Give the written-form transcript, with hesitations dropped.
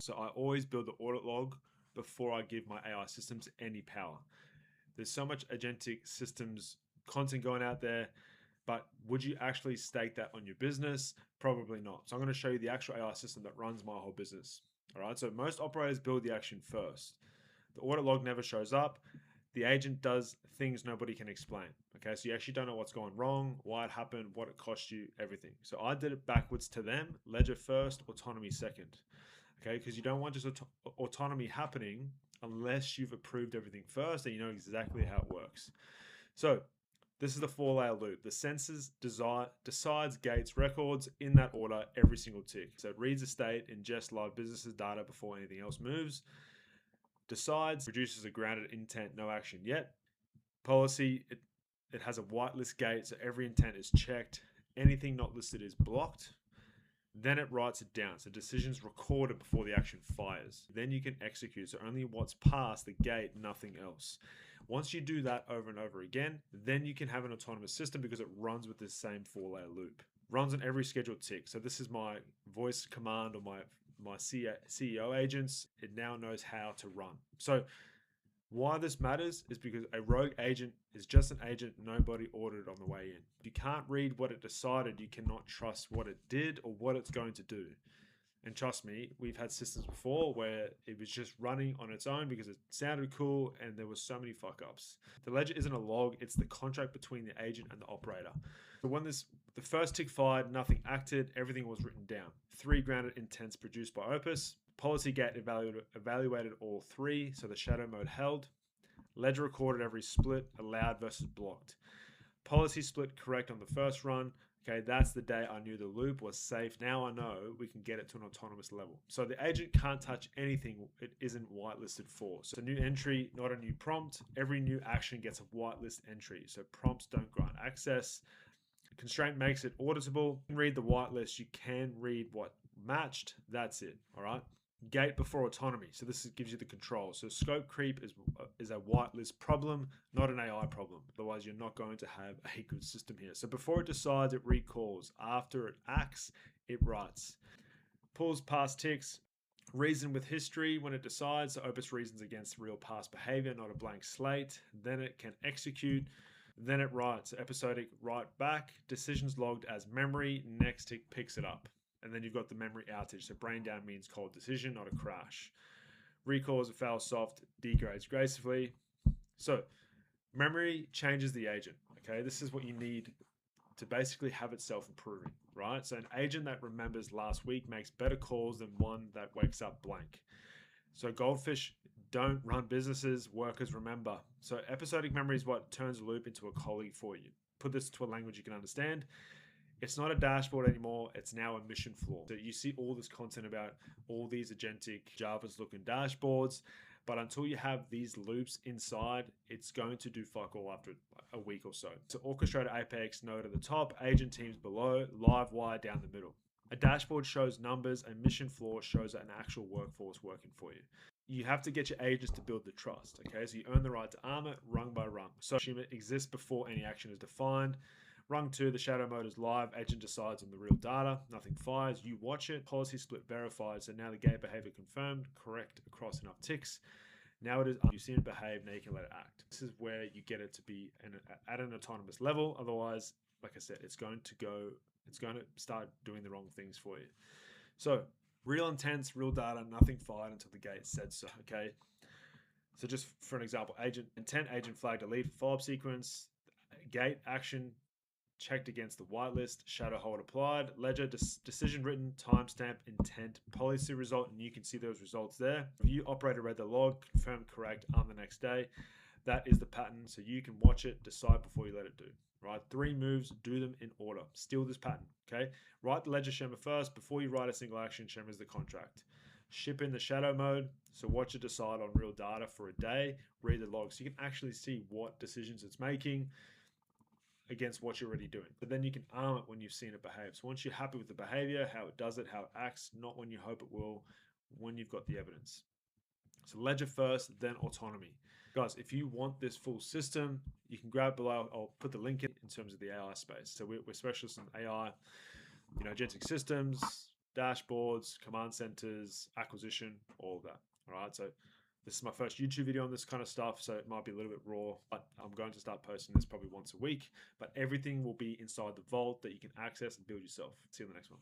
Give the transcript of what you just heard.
So I always build the audit log before I give my AI systems any power. There's so much agentic systems content going out there, but would you actually stake that on your business? Probably not. So I'm going to show you the actual AI system that runs my whole business. All right. So most operators build the action first. The audit log never shows up. The agent does things nobody can explain. Okay. So you actually don't know what's going wrong, why it happened, what it cost you, everything. So I did it backwards to them: ledger first, autonomy second. Okay. Because you don't want just autonomy happening unless you've approved everything first and you know exactly how it works. So this is the 4-layer loop. The sensors decides, gates, records in that order every single tick. So it reads the state, ingests live businesses data before anything else moves, decides, produces a grounded intent, no action yet. Policy, it has a whitelist gate, so every intent is checked. Anything not listed is blocked. Then it writes it down. So decisions recorded before the action fires. Then you can execute. So only what's past the gate, nothing else. Once you do that over and over again, then you can have an autonomous system because it runs with this same 4-layer loop. Runs on every scheduled tick. So this is my voice command or my CEO agents. It now knows how to run. So why this matters is because a rogue agent is just an agent nobody ordered on the way in. If you can't read what it decided, you cannot trust what it did or what it's going to do. And trust me, we've had systems before where it was just running on its own because it sounded cool and there was so many fuck ups. The ledger isn't a log, it's the contract between the agent and the operator. So when the first tick fired, nothing acted, everything was written down. 3 grounded intents produced by Opus. Policy gate evaluated all 3, so the shadow mode held. Ledger recorded every split, allowed versus blocked. Policy split correct on the first run. Okay, that's the day I knew the loop was safe. Now I know we can get it to an autonomous level. So the agent can't touch anything it isn't whitelisted for. So it's a new entry, not a new prompt. Every new action gets a whitelist entry. So prompts don't grant access. Constraint makes it auditable. You can read the whitelist. You can read what matched. That's it. All right. Gate before autonomy. So this gives you the control. So scope creep is a whitelist problem, not an AI problem. Otherwise, you're not going to have a good system here. So before it decides, it recalls. After it acts, it writes. Pulls past ticks. Reason with history when it decides. So Opus reasons against real past behavior, not a blank slate. Then it can execute. Then it writes. Episodic write back. Decisions logged as memory. Next tick picks it up. And then you've got the memory outage. So brain down means cold decision, not a crash. Recalls, it fails soft, degrades gracefully. So memory changes the agent. Okay, this is what you need to basically have it self-improving, right? So an agent that remembers last week makes better calls than one that wakes up blank. So goldfish don't run businesses, workers remember. So episodic memory is what turns a loop into a colleague for you. Put this to a language you can understand. It's not a dashboard anymore. It's now a mission floor. So you see all this content about all these agentic Java's looking dashboards, but until you have these loops inside, it's going to do fuck all after a week or so. So orchestrator apex node at the top, agent teams below, live wire down the middle. A dashboard shows numbers, a mission floor shows an actual workforce working for you. You have to get your agents to build the trust, okay? So you earn the right to arm it rung by rung. So assume it exists before any action is defined. Rung 2, the shadow mode is live. Agent decides on the real data. Nothing fires. You watch it. Policy split verified. So now the gate behavior confirmed. Correct across enough ticks. Now it is, you've seen it behave. Now you can let it act. This is where you get it to be at an autonomous level. Otherwise, like I said, it's going to start doing the wrong things for you. So real intents, real data, nothing fired until the gate said so, okay? So just for an example, agent intent, agent flag, delete, follow-up sequence, gate action, checked against the whitelist, shadow hold applied, ledger, decision written, timestamp, intent, policy result, and you can see those results there. Review operator read the log, confirm correct on the next day. That is the pattern, so you can watch it, decide before you let it do. Right, 3 moves, do them in order. Steal this pattern, okay? Write the ledger schema first. Before you write a single action, schema is the contract. Ship in the shadow mode, so watch it decide on real data for a day. Read the log, so you can actually see what decisions it's making against what you're already doing. But then you can arm it when you've seen it behave. So once you're happy with the behavior, how it does it, how it acts, not when you hope it will, when you've got the evidence. So ledger first, then autonomy. Guys, if you want this full system, you can grab below. I'll put the link in terms of the AI space. So we're specialists in AI, agentic systems, dashboards, command centers, acquisition, all of that. All right. So this is my first YouTube video on this kind of stuff, so it might be a little bit raw, but I'm going to start posting this probably once a week. But everything will be inside the vault that you can access and build yourself. See you in the next one.